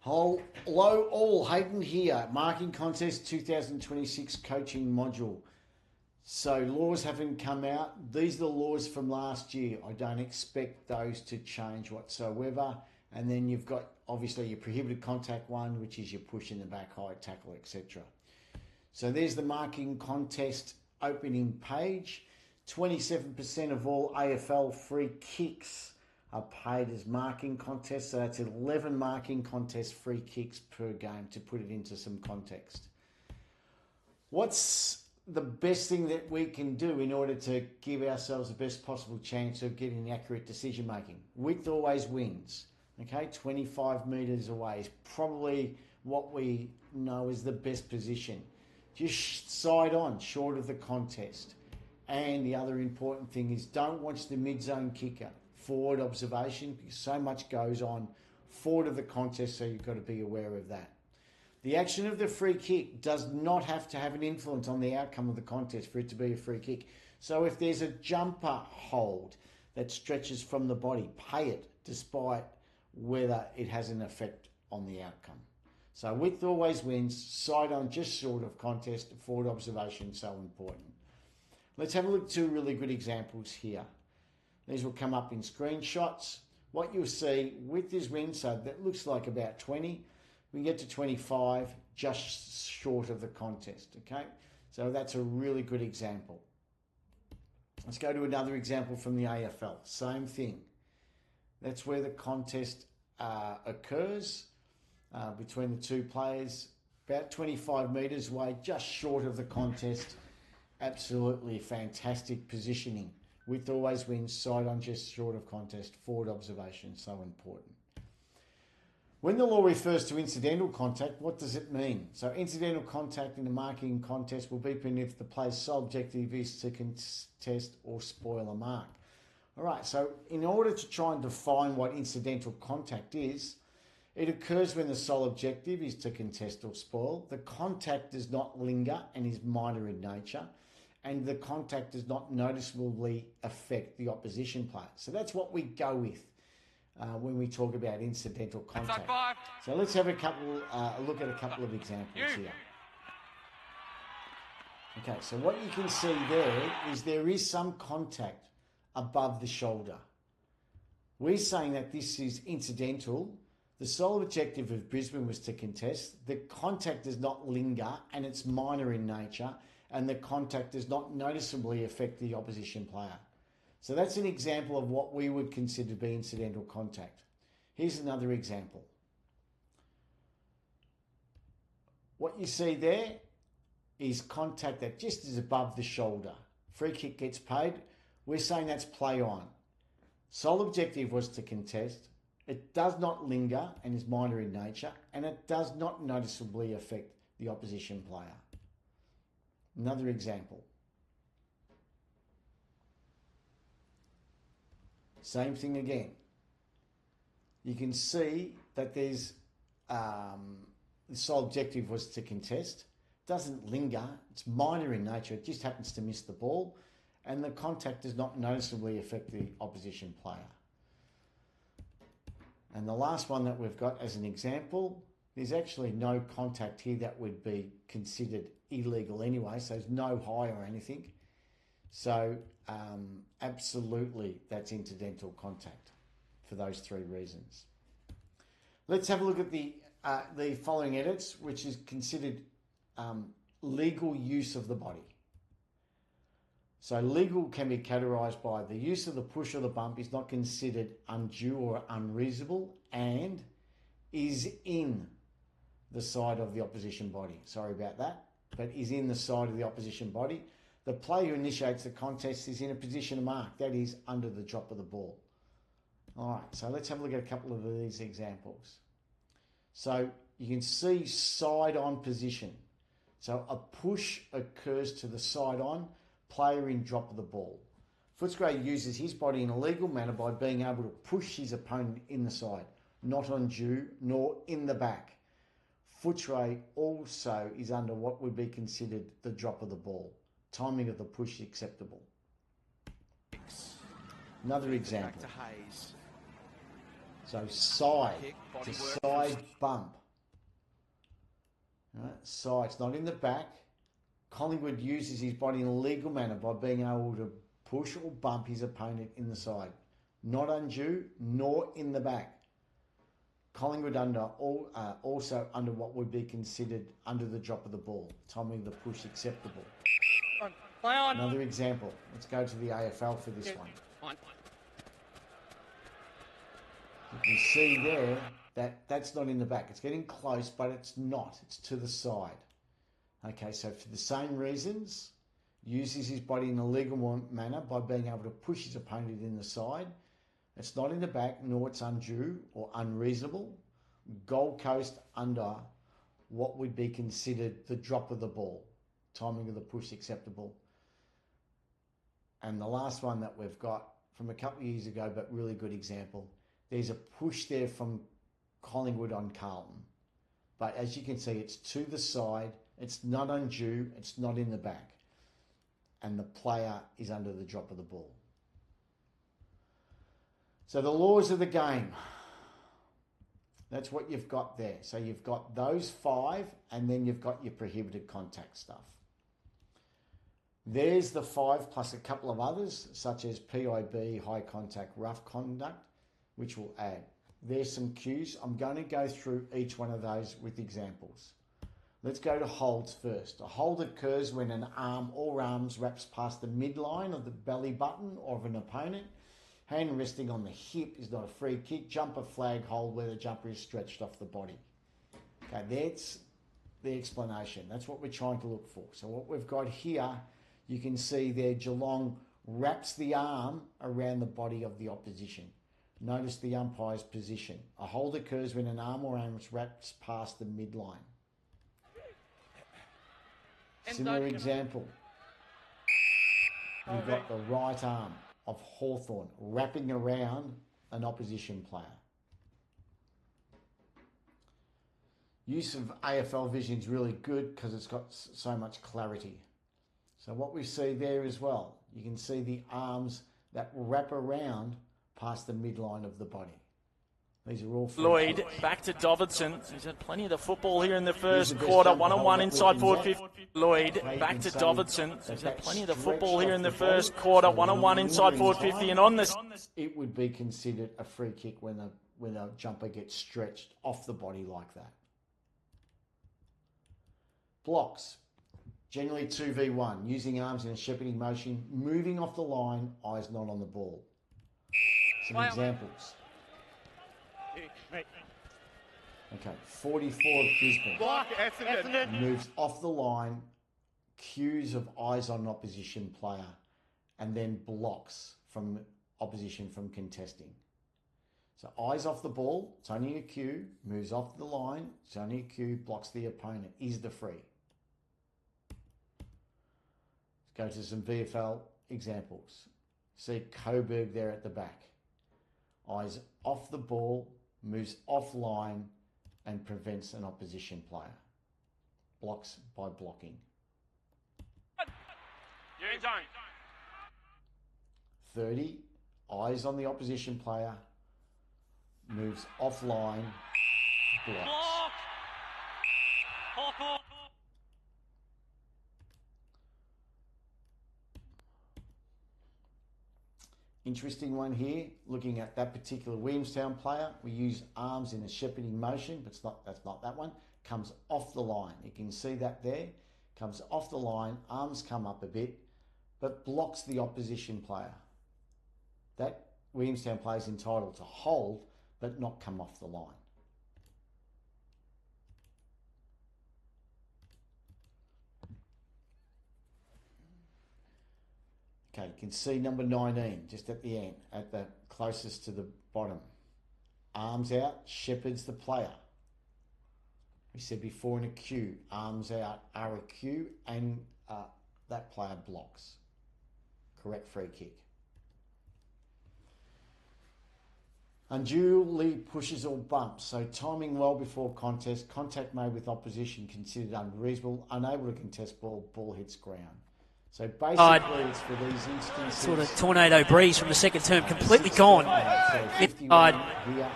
Hello all, Hayden here, Marking Contest 2026 coaching module. So laws haven't come out. These are the laws from last year. I don't expect those to change whatsoever. And then you've got obviously your prohibited contact one, which is your push in the back, high tackle, etc. So there's the Marking Contest opening page. 27% of all AFL free kicks are paid as marking contests. So that's 11 marking contest free kicks per game, to put it into some context. What's the best thing that we can do in order to give ourselves the best possible chance of getting accurate decision making? Width always wins. Okay, 25 metres away is probably what we know is the best position. Just side on, short of the contest. And the other important thing is don't watch the mid-zone kicker. Forward observation, because so much goes on forward of the contest, so you've got to be aware of that. The action of the free kick does not have to have an influence on the outcome of the contest for it to be a free kick. So if there's a jumper hold that stretches from the body, pay it despite whether it has an effect on the outcome. So width always wins, side on just short of contest, forward observation so important. Let's have a look at two really good examples here. These will come up in screenshots. What you'll see, width is win, so that looks like about 20. We get to 25, just short of the contest, okay? So that's a really good example. Let's go to another example from the AFL. Same thing. That's where the contest occurs between the two players, about 25 metres away, just short of the contest. Absolutely fantastic positioning. Width always wins, side on just short of contest, forward observation, so important. When the law refers to incidental contact, what does it mean? So incidental contact in a marking contest will be permitted if the player's sole objective is to contest or spoil a mark. All right, so in order to try and define what incidental contact is, it occurs when the sole objective is to contest or spoil. The contact does not linger and is minor in nature, and the contact does not noticeably affect the opposition player. So that's what we go with when we talk about incidental contact. So let's have a look at a couple of examples here. Okay, so what you can see there is some contact above the shoulder. We're saying that this is incidental. The sole objective of Brisbane was to contest. The contact does not linger and it's minor in nature, and the contact does not noticeably affect the opposition player. So that's an example of what we would consider to be incidental contact. Here's another example. What you see there is contact that just is above the shoulder. Free kick gets paid. We're saying that's play on. Sole objective was to contest. It does not linger and is minor in nature, and it does not noticeably affect the opposition player. Another example. Same thing again. You can see that there's the sole objective was to contest. Doesn't linger. It's minor in nature. It just happens to miss the ball, and the contact does not noticeably affect the opposition player. And the last one that we've got as an example, there's actually no contact here that would be considered illegal anyway, so there's no high or anything. So absolutely that's incidental contact for those three reasons. Let's have a look at the following edits, which is considered legal use of the body. So legal can be categorised by the use of the push or the bump is not considered undue or unreasonable and is in the side of the opposition body. Sorry about that, but is in the side of the opposition body. The player who initiates the contest is in a position to mark, that is under the drop of the ball. All right, so let's have a look at a couple of these examples. So you can see side on position. So a push occurs to the side on, player in drop of the ball. Footscray uses his body in a legal manner by being able to push his opponent in the side, not on due nor in the back. Footscray also is under what would be considered the drop of the ball. Timing of the push is acceptable. Another example. Back to Hayes. So side, it's a side bump. Right? Side, it's not in the back. Collingwood uses his body in a legal manner by being able to push or bump his opponent in the side. Not undue, nor in the back. Collingwood also under what would be considered under the drop of the ball. Timing of the push acceptable. Play on. Another example. Let's go to the AFL for this one. You can see there that that's not in the back. It's getting close, but it's not. It's to the side. Okay, so for the same reasons, uses his body in a legal manner by being able to push his opponent in the side. It's not in the back, nor it's undue or unreasonable. Gold Coast under what would be considered the drop of the ball. Timing of the push acceptable. And the last one that we've got from a couple of years ago, but really good example. There's a push there from Collingwood on Carlton. But as you can see, it's to the side. It's not undue. It's not in the back. And the player is under the drop of the ball. So the laws of the game. That's what you've got there. So you've got those 5, and then you've got your prohibited contact stuff. There's the 5 plus a couple of others, such as PIB, high contact, rough conduct, which we'll add. There's some cues. I'm going to go through each one of those with examples. Let's go to holds first. A hold occurs when an arm or arms wraps past the midline of the belly button of an opponent. Hand resting on the hip is not a free kick. Jumper flag hold where the jumper is stretched off the body. Okay, that's the explanation. That's what we're trying to look for. So what we've got here, you can see there Geelong wraps the arm around the body of the opposition. Notice the umpire's position. A hold occurs when an arm or arms wraps past the midline. Similar example. You've got the right arm of Hawthorn wrapping around an opposition player. Use of AFL vision is really good because it's got so much clarity. So what we see there as well, you can see the arms that wrap around past the midline of the body. These are all Lloyd, kicks. back to Davidson. He's had plenty of the football here in the first quarter. 1-on-1 inside forward 50. Lloyd, back to Davidson. He's had plenty of the football here in the first quarter. 1-on-1 inside forward 50. And on this, it would be considered a free kick when a jumper gets stretched off the body like that. Blocks. Generally 2v1, using arms in a shepherding motion, moving off the line, eyes not on the ball. Some examples. Okay, 44 of Gisborne. Block, Essendon. Moves off the line, cues of eyes on opposition player, and then blocks from opposition from contesting. So eyes off the ball, it's only a cue, moves off the line, it's only a cue, blocks the opponent, is the free. Let's go to some VFL examples. See Coburg there at the back. Eyes off the ball, moves offline and prevents an opposition player. Blocks by blocking. You're in zone. 30, eyes on the opposition player, moves offline, blocks. Interesting one here, looking at that particular Williamstown player. We use arms in a shepherding motion, but that's not that one. Comes off the line. You can see that there. Comes off the line, arms come up a bit, but blocks the opposition player. That Williamstown player is entitled to hold, but not come off the line. Okay, you can see number 19, just at the end, at the closest to the bottom. Arms out, shepherds the player. We said before in a cue, arms out are a cue, and that player blocks. Correct free kick. Unduly pushes or bumps, so timing well before contest, contact made with opposition considered unreasonable, unable to contest ball hits ground. So basically it's for these instances. Sort of tornado breeze from the second term, completely gone. So 51 here,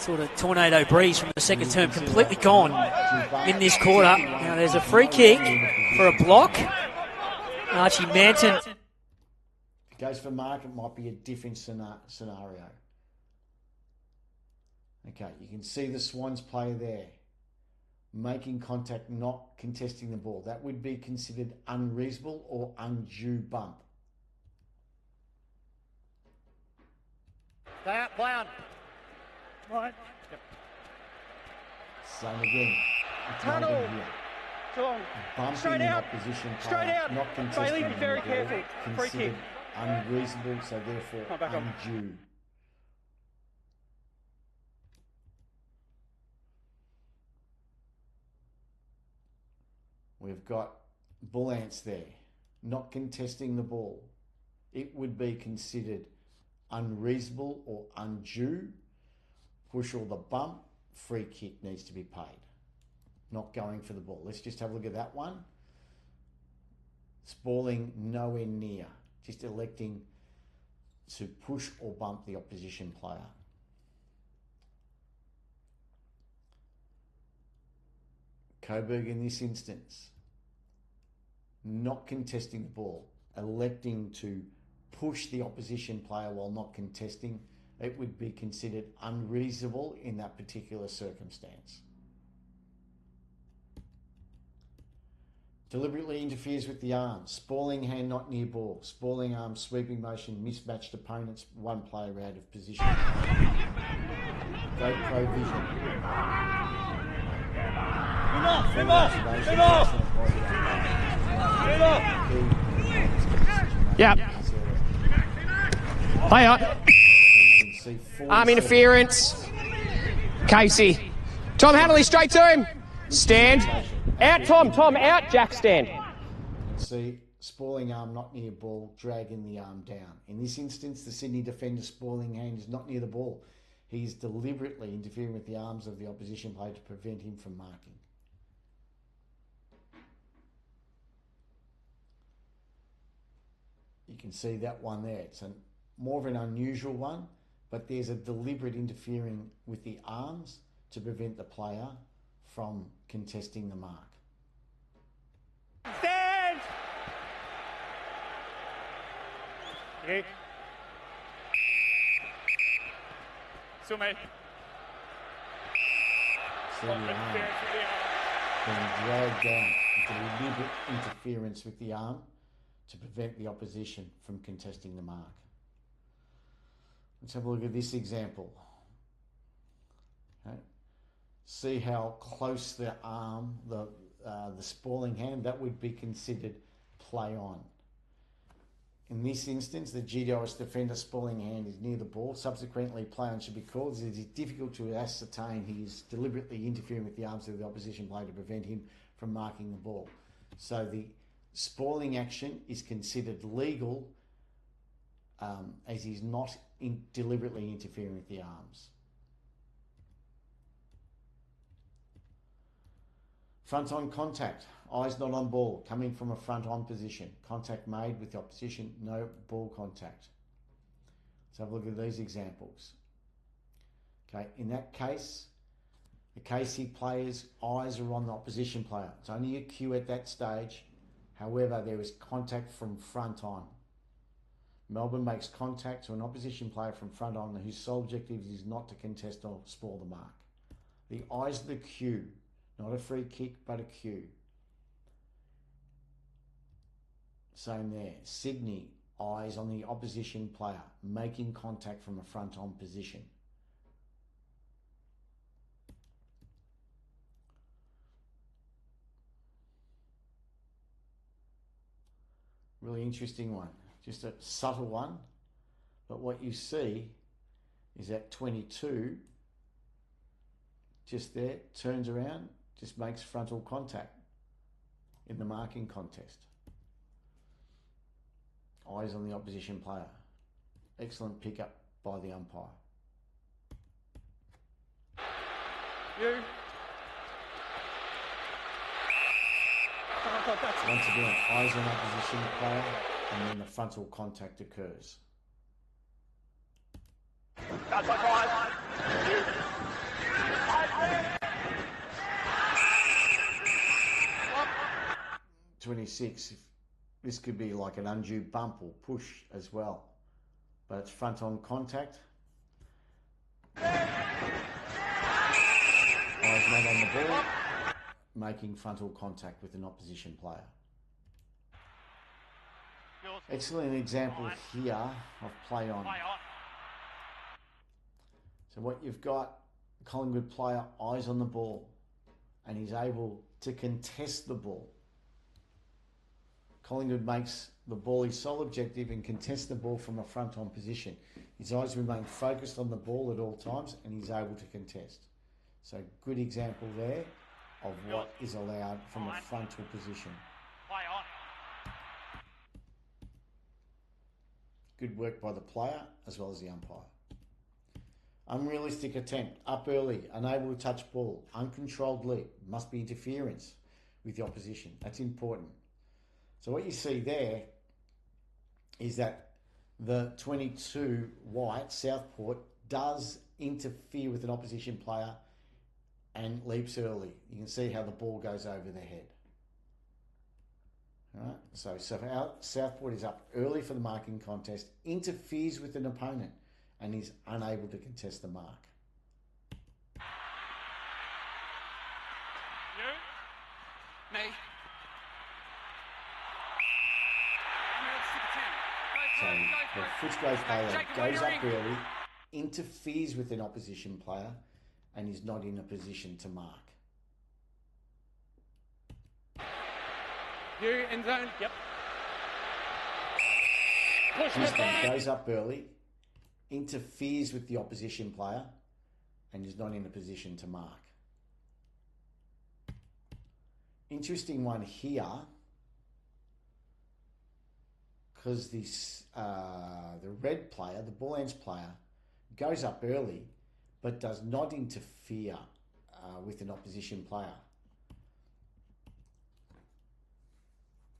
sort of tornado breeze from the second term completely gone in this quarter. Now there's a free kick for a block. Archie Manton. If it goes for mark, it might be a different scenario. Okay, you can see the Swans player there. Making contact, not contesting the ball. That would be considered unreasonable or undue bump. Stay out, play on. Right. Yep. Same again. It's not Tunnel. good here. Strong. Bumping Straight an out. opposition Straight player, out. not contesting Bailey, be very the ball, careful. Free considered kick. unreasonable, so therefore Oh, back on. undue. We've got Bull Ants there, not contesting the ball. It would be considered unreasonable or undue. Push or the bump, free kick needs to be paid. Not going for the ball. Let's just have a look at that one. Spalling nowhere near, just electing to push or bump the opposition player. Coburg in this instance, not contesting the ball, electing to push the opposition player while not contesting, it would be considered unreasonable in that particular circumstance. Deliberately interferes with the arm, spalling hand not near ball, spalling arm, sweeping motion, mismatched opponents, one player out of position. Go provision. Move off. Yep. Player. Arm interference. Casey. Tom Hanley straight to him. Stand. Out, Tom. Tom, out. Jack, stand. See, spalling arm not near ball, dragging the arm down. In this instance, the Sydney defender's spalling hand is not near the ball. He is deliberately interfering with the arms of the opposition player to prevent him from marking. You can see that one there. It's more of an unusual one, but there's a deliberate interfering with the arms to prevent the player from contesting the mark. Stand. Okay. Sume. See the arm being dragged down. Deliberate interference with the arm to prevent the opposition from contesting the mark. Let's have a look at this example. Okay. See how close the arm, the spalling hand, that would be considered play on. In this instance, the GWS defender spalling hand is near the ball. Subsequently, play on should be called. It is difficult to ascertain he is deliberately interfering with the arms of the opposition player to prevent him from marking the ball. So the spalling action is considered legal as he's not deliberately interfering with the arms. Front on contact, eyes not on ball, coming from a front on position. Contact made with the opposition, no ball contact. Let's have a look at these examples. Okay, in that case, the KC player's eyes are on the opposition player. It's only a cue at that stage. However, there is contact from front on. Melbourne makes contact to an opposition player from front on whose sole objective is not to contest or spoil the mark. The eyes of the cue, not a free kick, but a cue. Same there. Sydney, eyes on the opposition player, making contact from a front on position. Really interesting one. Just a subtle one. But what you see is that 22, just there, turns around, just makes frontal contact in the marking contest. Eyes on the opposition player. Excellent pickup by the umpire. You. Once again, eyes on opposition player, and then the frontal contact occurs. That's like 5. You. 26, this could be like an undue bump or push as well. But it's front on contact. Eyes not on the ball, making frontal contact with an opposition player. Excellent example here of play on. So what you've got, Collingwood player, eyes on the ball, and he's able to contest the ball. Collingwood makes the ball his sole objective and contests the ball from a front-on position. His eyes remain focused on the ball at all times, and he's able to contest. So good example there of what is allowed from a frontal position. Good work by the player as well as the umpire. Unrealistic attempt, up early, unable to touch ball, uncontrolled leap, must be interference with the opposition. That's important. So what you see there is that the 22 White, Southport, does interfere with an opposition player and leaps early. You can see how the ball goes over their head. All right? So our Southport is up early for the marking contest, interferes with an opponent, and is unable to contest the mark. Me. So the Footscray player goes up early, interferes with an opposition player, and is not in a position to mark. You in zone. Yep. Houston goes up early, interferes with the opposition player, and is not in a position to mark. Interesting one here, because this the red player, the Bullens player, goes up early, but does not interfere with an opposition player.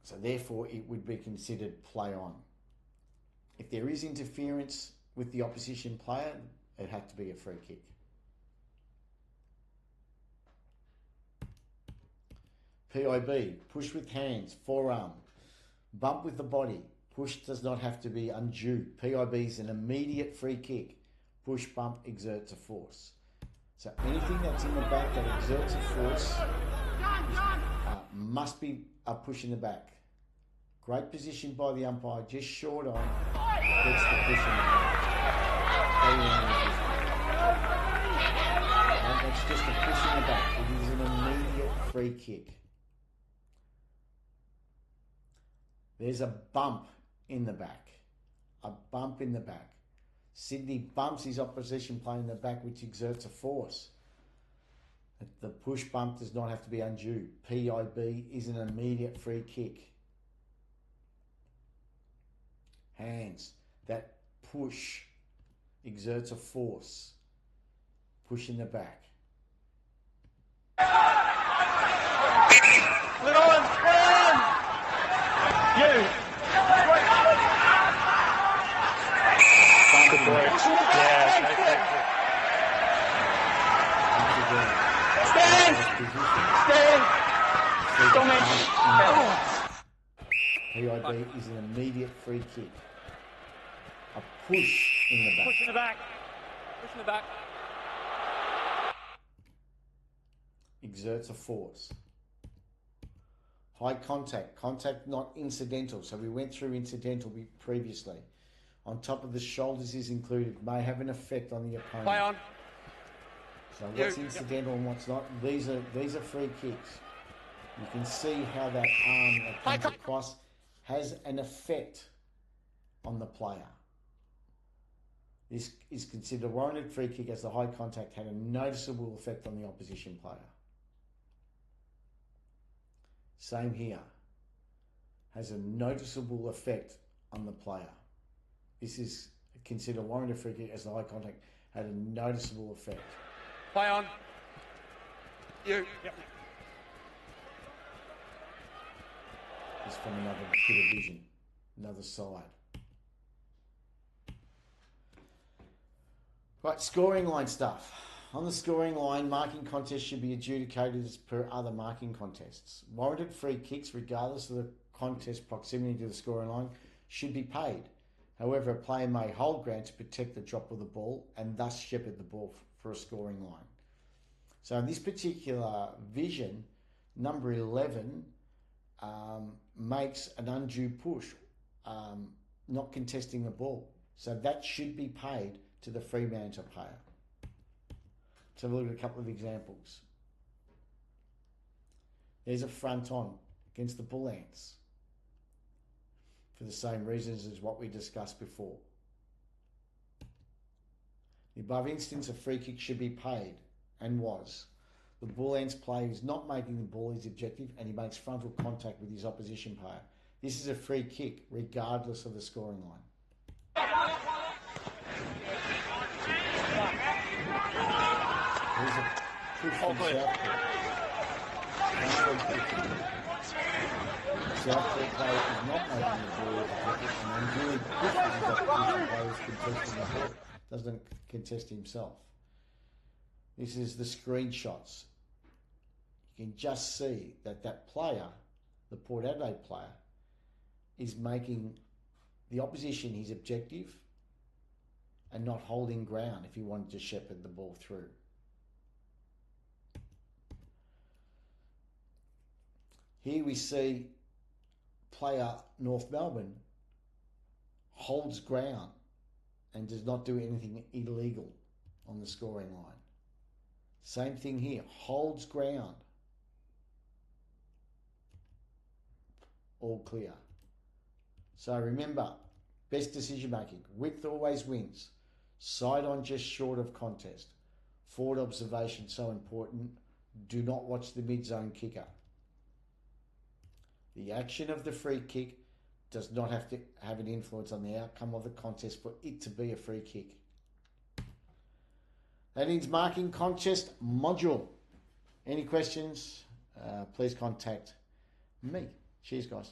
So therefore, it would be considered play on. If there is interference with the opposition player, it had to be a free kick. PIB, push with hands, forearm, bump with the body. Push does not have to be undue. PIB is an immediate free kick. Push, bump, exerts a force. So anything that's in the back that exerts a force must be a push in the back. Great position by the umpire, just short on, gets the push in the back. That's just a push in the back. It is an immediate free kick. There's a bump in the back. A bump in the back. Sydney bumps his opposition player in the back, which exerts a force. The push bump does not have to be undue. PIB is an immediate free kick. Hands. That push exerts a force. Push in the back. You. Good work. PIB is an immediate free kick. A push in the back. Push in the back. Push in the back. Exerts a force. High contact. Contact not incidental. So we went through incidental previously. On top of the shoulders is included. May have an effect on the opponent. Play on. So what's incidental and what's not? These are free kicks. You can see how that arm that comes across has an effect on the player. This is considered a warranted free kick as the high contact had a noticeable effect on the opposition player. Same here. Has a noticeable effect on the player. This is considered a warranted free kick as the high contact had a noticeable effect. Play on. You. Yep. This from another bit of vision, another side. Right, scoring line stuff. On the scoring line, marking contests should be adjudicated as per other marking contests. Warranted free kicks, regardless of the contest proximity to the scoring line, should be paid. However, a player may hold ground to protect the drop of the ball and thus shepherd the ball for a scoring line. So in this particular vision, number 11 makes an undue push, not contesting the ball. So that should be paid to the Fremantle player. Let's have a look at a couple of examples. There's a front on against the Bull Ants for the same reasons as what we discussed before. The above instance, a free kick should be paid, and was. The Bull Ants player is not making the ball his objective, and he makes frontal contact with his opposition player. This is a free kick, regardless of the scoring line. There's a push from Southport. Southport player is not making the ball his objective, and unduly pushes his opposition players contesting the ball. Doesn't contest himself. This is the screenshots. You can just see that player, the Port Adelaide player, is making the opposition his objective and not holding ground if he wanted to shepherd the ball through. Here we see player North Melbourne holds ground and does not do anything illegal on the scoring line. Same thing here, holds ground. All clear. So remember, best decision making. Width always wins. Side on just short of contest. Forward observation so important. Do not watch the mid-zone kicker. The action of the free kick does not have to have an influence on the outcome of the contest for it to be a free kick. That ends marking contest module. Any questions? Please contact me. Cheers, guys.